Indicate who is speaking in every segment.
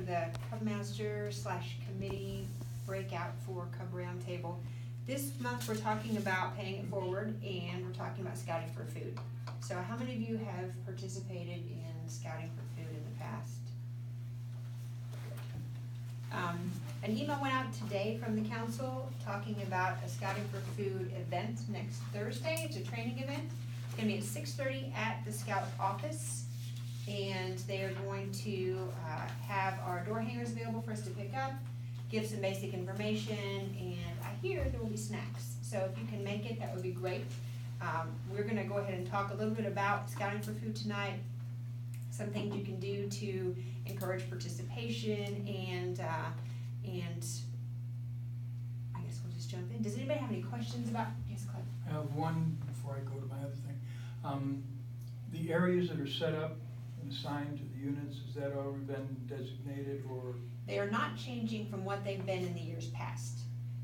Speaker 1: of the Cubmaster / committee breakout for Cub Roundtable. This month we're talking about paying it forward, and we're talking about scouting for food. So how many of you have participated in scouting for food in the past? An email went out today from the council talking about a scouting for food event next Thursday. It's a training event. It's going to be at 6:30 at the scout office, and they are going to have our door hangers available for us to pick up, give some basic information, and I hear there will be snacks. So if you can make it, that would be great. We're going to go ahead and talk a little bit about scouting for food tonight, some things you can do to encourage participation, and I guess we'll just jump in. Does anybody have any questions about? Yes, Clive.
Speaker 2: I have one before I go to my other thing. The areas that are set up and assigned to the units, has that already been designated, or?
Speaker 1: They are not changing from what they've been in the years past.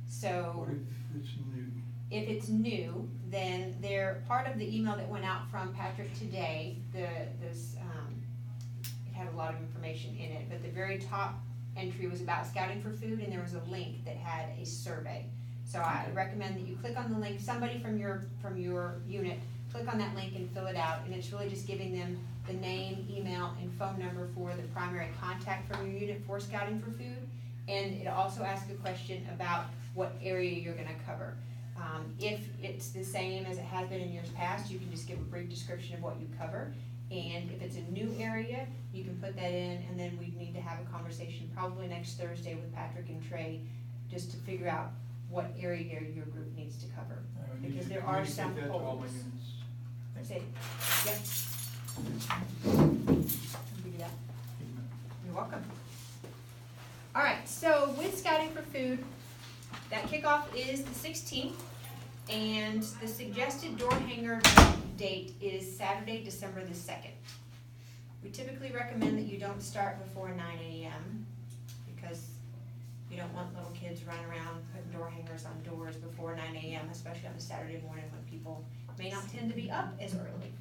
Speaker 1: So
Speaker 2: What if it's new?
Speaker 1: if it's new, then they're part of the email that went out from Patrick today. It had a lot of information in it, but the very top entry was about scouting for food, and there was a link that had a survey. So I recommend that you click on the link. Somebody from your unit, click on that link and fill it out, and it's really just giving them the name, email, and phone number for the primary contact from your unit for scouting for food. And it also asks a question about what area you're going to cover. If it's the same as it has been in years past, you can just give a brief description of what you cover. And if it's a new area, you can put that in, and then we need to have a conversation probably next Thursday with Patrick and Trey just to figure out what area your group needs to cover. Because there are some holes. Say, yep. Do that. You're welcome. All right, so with scouting for food, that kickoff is the 16th, and the suggested door hanger date is Saturday, December the 2nd. We typically recommend that you don't start before 9 a.m. because you don't want little kids running around putting door hangers on doors before 9 a.m., especially on a Saturday morning when people may not tend to be up as early.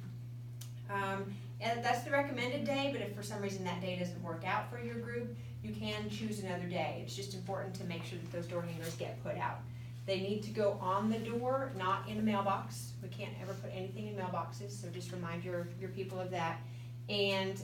Speaker 1: And that's the recommended day, but if for some reason that day doesn't work out for your group, you can choose another day. It's just important to make sure that those door hangers get put out. They need to go on the door, not in a mailbox. We can't ever put anything in mailboxes, so just remind your people of that. And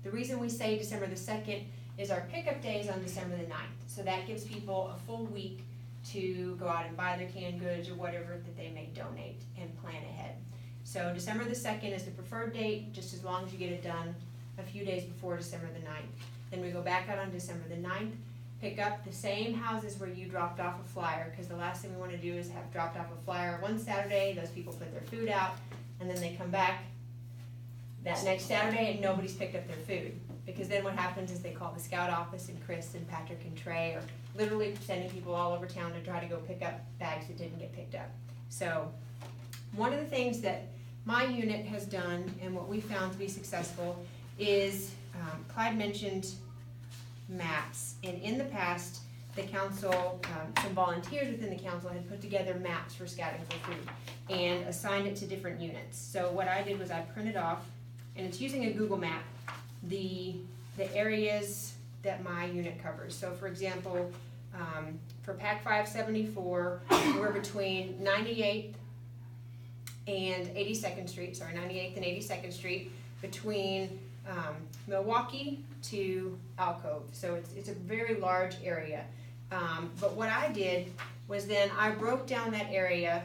Speaker 1: the reason we say December the 2nd is our pickup day is on December the 9th. So that gives people a full week to go out and buy their canned goods or whatever that they may donate and plan ahead. So December the 2nd is the preferred date, just as long as you get it done a few days before December the 9th. Then we go back out on December the 9th, pick up the same houses where you dropped off a flyer, because the last thing we want to do is have dropped off a flyer one Saturday, those people put their food out, and then they come back that next Saturday and nobody's picked up their food. Because then what happens is they call the scout office, and Chris and Patrick and Trey are literally sending people all over town to try to go pick up bags that didn't get picked up. So one of the things that my unit has done, and what we found to be successful, is Clyde mentioned maps. And in the past, the council, some volunteers within the council had put together maps for scouting for food and assigned it to different units. So what I did was I printed off, and it's using a Google map, the areas that my unit covers. So for example, for PAC 574, we're between 98th and 82nd Street, 98th and 82nd Street, between Milwaukee to Alcove. So it's a very large area. But what I did was then I broke down that area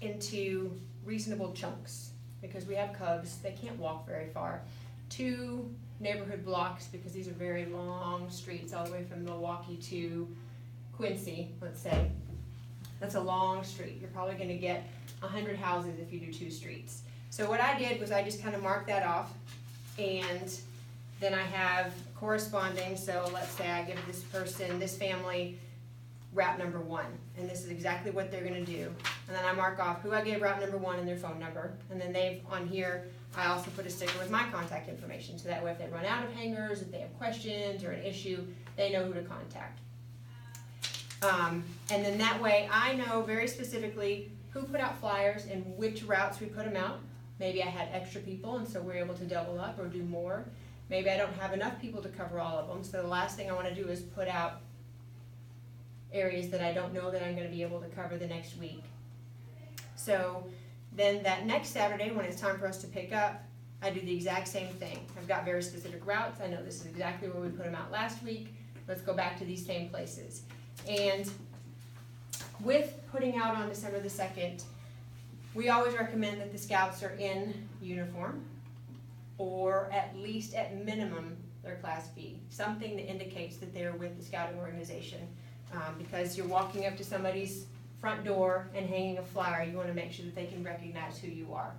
Speaker 1: into reasonable chunks, because we have cubs, they can't walk very far. 2 neighborhood blocks, because these are very long streets all the way from Milwaukee to Quincy, let's say. That's a long street. You're probably going to get 100 houses if you do 2 streets. So what I did was I just kind of marked that off, and then I have corresponding. So let's say I give this person, this family, route number 1, and this is exactly what they're going to do. And then I mark off who I gave route number 1 and their phone number, and then they've on here I also put a sticker with my contact information, so that way if they run out of hangers, if they have questions or an issue, they know who to contact. And then that way I know very specifically who put out flyers and which routes we put them out. Maybe I had extra people, and so we're able to double up or do more. Maybe I don't have enough people to cover all of them, so the last thing I wanna do is put out areas that I don't know that I'm gonna be able to cover the next week. So then that next Saturday, when it's time for us to pick up, I do the exact same thing. I've got very specific routes. I know this is exactly where we put them out last week. Let's go back to these same places. And with putting out on December the 2nd, we always recommend that the scouts are in uniform, or at least at minimum they're Class B, something that indicates that they're with the scouting organization. Because you're walking up to somebody's front door and hanging a flyer, you want to make sure that they can recognize who you are.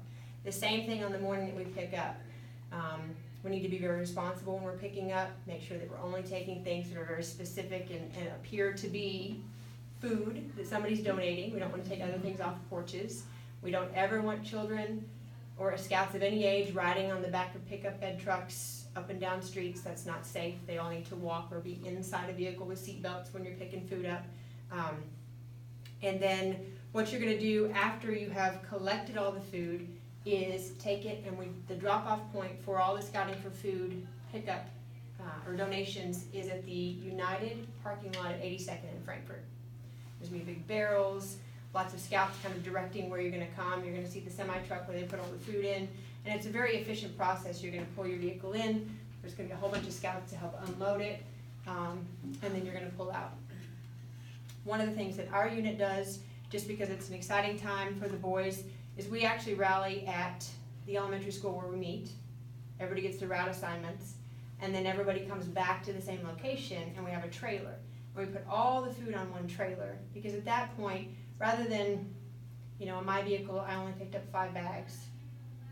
Speaker 1: The same thing on the morning that we pick up. We need to be very responsible when we're picking up, make sure that we're only taking things that are very specific and appear to be food that somebody's donating. We don't want to take other things off the porches. We don't ever want children or scouts of any age riding on the back of pickup bed trucks up and down streets. That's not safe. They all need to walk or be inside a vehicle with seat belts when you're picking food up. And then what you're going to do after you have collected all the food is take it, and the drop-off point for all the Scouting for Food pickup or donations is at the United parking lot at 82nd in Frankfurt. There's going to be big barrels, lots of scouts kind of directing where you're going to come. You're going to see the semi-truck where they put all the food in, and it's a very efficient process. You're going to pull your vehicle in, there's going to be a whole bunch of scouts to help unload it, and then you're going to pull out. One of the things that our unit does, just because it's an exciting time for the boys, is we actually rally at the elementary school where we meet. Everybody gets their route assignments, and then everybody comes back to the same location, and we have a trailer. We put all the food on one trailer, because at that point, rather than, in my vehicle, I only picked up 5 bags,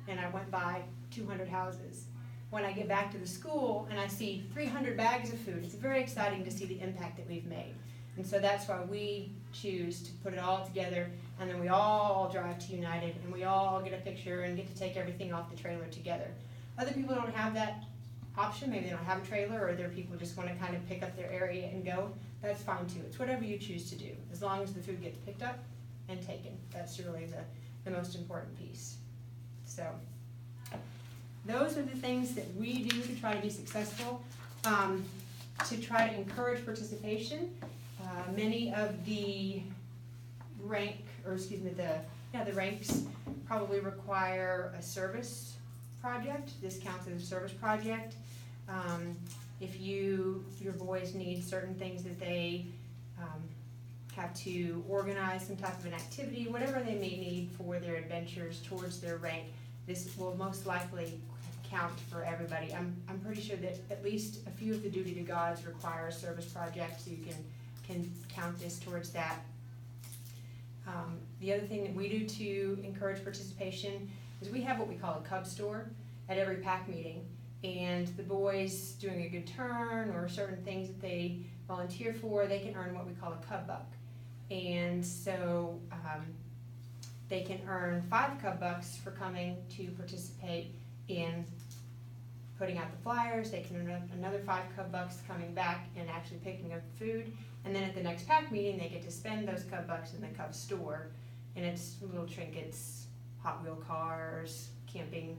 Speaker 1: and I went by 200 houses. When I get back to the school and I see 300 bags of food, it's very exciting to see the impact that we've made. And so that's why we choose to put it all together, and then we all drive to United, and we all get a picture and get to take everything off the trailer together. Other people don't have that option. Maybe they don't have a trailer, or other people just want to kind of pick up their area and go. That's fine too. It's whatever you choose to do, as long as the food gets picked up and taken. That's really the most important piece. So those are the things that we do to try to be successful, to try to encourage participation. Many of the the ranks probably require a service project. This counts as a service project. If your boys need certain things that they have to organize, some type of an activity, whatever they may need for their adventures towards their rank, this will most likely count for everybody. I'm pretty sure that at least a few of the Duty to Gods require a service project, so you can count this towards that. The other thing that we do to encourage participation is we have what we call a Cub store at every pack meeting, and the boys doing a good turn or certain things that they volunteer for, they can earn what we call a Cub buck. And so they can earn 5 Cub bucks for coming to participate in putting out the flyers. They can earn another 5 Cub bucks coming back and actually picking up food. And then at the next pack meeting, they get to spend those Cub bucks in the Cub store. And it's little trinkets, Hot Wheel cars, camping,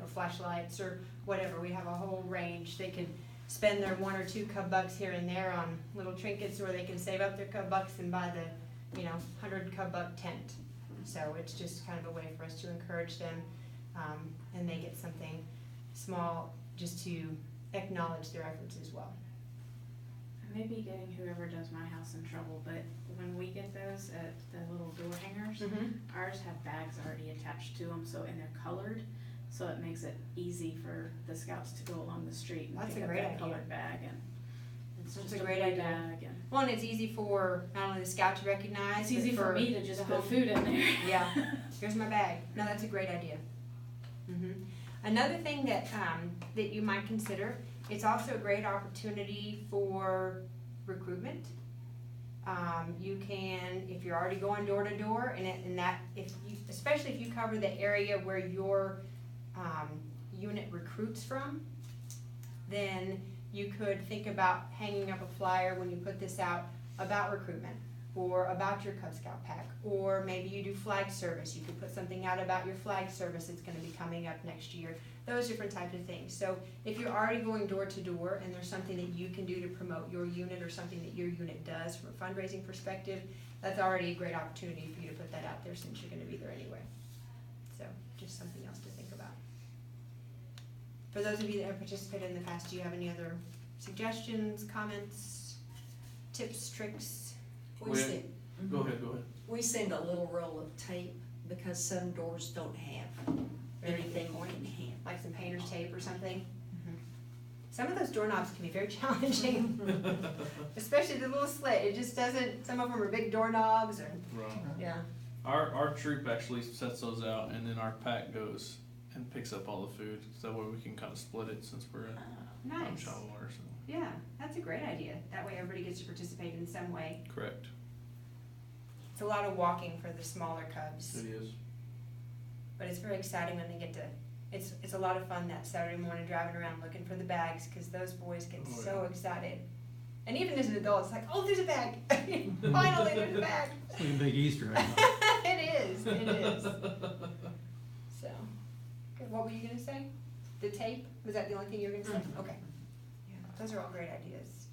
Speaker 1: flashlights or whatever. We have a whole range. They can spend their 1 or 2 Cub bucks here and there on little trinkets, or they can save up their Cub bucks and buy the 100 Cub buck tent. So it's just kind of a way for us to encourage them, and they get something small just to acknowledge their efforts as well.
Speaker 3: I may be getting whoever does my house in trouble, but when we get those at the little door hangers, ours have bags already attached to them, and they're colored, so it makes it easy for the scouts to go along the street and pick up that colored bag. And it's just a great idea. Bag.
Speaker 1: Well, and it's easy for not only the scout to recognize,
Speaker 3: it's easy for me to just put food in there.
Speaker 1: Yeah, here's my bag. No, that's a great idea. Another thing that that you might consider, it's also a great opportunity for recruitment. You can, if you're already going door to door, especially if you cover the area where your unit recruits from, then you could think about hanging up a flyer when you put this out about recruitment. or about your Cub Scout pack, or maybe you do flag service. You could put something out about your flag service that's gonna be coming up next year. Those different types of things. So if you're already going door to door and there's something that you can do to promote your unit or something that your unit does from a fundraising perspective, that's already a great opportunity for you to put that out there since you're gonna be there anyway. So just something else to think about. For those of you that have participated in the past, do you have any other suggestions, comments, tips, tricks?
Speaker 4: We
Speaker 5: Well,
Speaker 4: send,
Speaker 5: Go ahead.
Speaker 4: we send a little roll of tape because some doors don't have anything you can hand.
Speaker 1: Like some painter's tape or something? Some of those doorknobs can be very challenging, especially the little slit. It just doesn't, some of them are big doorknobs or,
Speaker 5: Right.
Speaker 1: yeah.
Speaker 5: Our troop actually sets those out, and then our pack goes and picks up all the food, so that way we can kind of split it since we're in
Speaker 1: Nice.
Speaker 5: shallow water. So.
Speaker 1: Yeah, that's a great idea. That way everybody gets to participate in some way.
Speaker 5: Correct.
Speaker 1: It's a lot of walking for the smaller cubs,
Speaker 5: It is.
Speaker 1: but it's very exciting when they get to, it's a lot of fun that Saturday morning driving around looking for the bags, because those boys get
Speaker 5: Oh,
Speaker 1: so
Speaker 5: yeah.
Speaker 1: excited. And even as an adult, it's like, oh, there's a bag. Finally, there's a bag.
Speaker 6: It's like a big Easter egg.
Speaker 1: It is, it is. So, good. What were you gonna say? The tape? Was that the only thing you were gonna say? Okay. Yeah, those are all great ideas.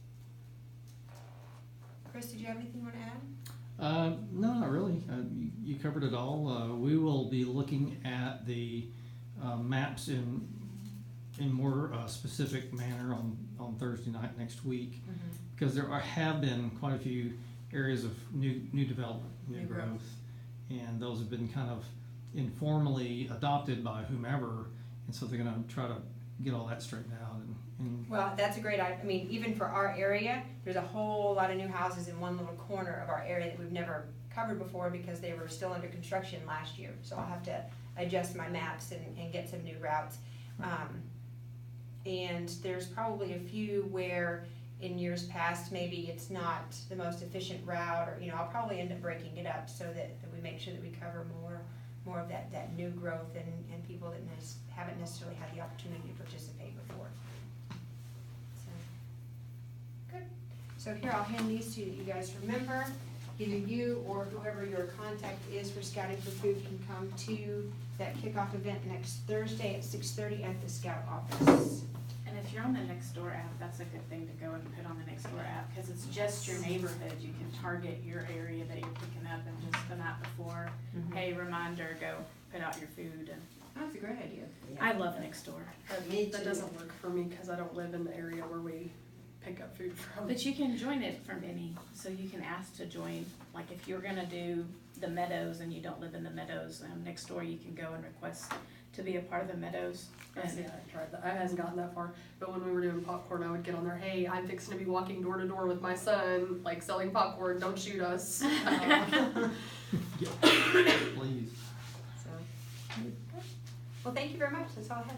Speaker 1: Chris, did you have anything you wanna add?
Speaker 6: No, not really. You covered it all. We will be looking at the maps in more specific manner on Thursday night next week, because there have been quite a few areas of new development, new growth, and those have been kind of informally adopted by whomever, and so they're going to try to get all that straightened out. And
Speaker 1: Well, that's a great idea. I mean, even for our area, there's a whole lot of new houses in one little corner of our area that we've never covered before because they were still under construction last year. So I'll have to adjust my maps and get some new routes. And there's probably a few where in years past, maybe it's not the most efficient route, or, I'll probably end up breaking it up so that we make sure that we cover more of that new growth and people that haven't necessarily had the opportunity to participate before. So, good. So here, I'll hand these to you that you guys remember. Either you or whoever your contact is for Scouting for Food can come to that kickoff event next Thursday at 6:30 at the Scout office.
Speaker 3: And if you're on the Nextdoor app, that's a good thing to go and put on the Nextdoor app, because it's just your neighborhood. You can target your area that you're picking up, and just the night before, hey, reminder, go put out your food. And
Speaker 1: That's a great idea.
Speaker 3: I love Nextdoor.
Speaker 4: Me
Speaker 7: That
Speaker 4: too.
Speaker 7: doesn't work for me because I don't live in the area where we pick up food from.
Speaker 3: But you can join it from any, so you can ask to join, like if you're gonna do the Meadows and you don't live in the Meadows, next door you can go and request to be a part of the Meadows.
Speaker 7: I tried that. I hasn't gotten that far. But when we were doing popcorn, I would get on there, hey, I'm fixing to be walking door to door with my son, like selling popcorn, don't shoot us.
Speaker 6: yeah, please.
Speaker 1: So, well, thank you very much. That's all I have.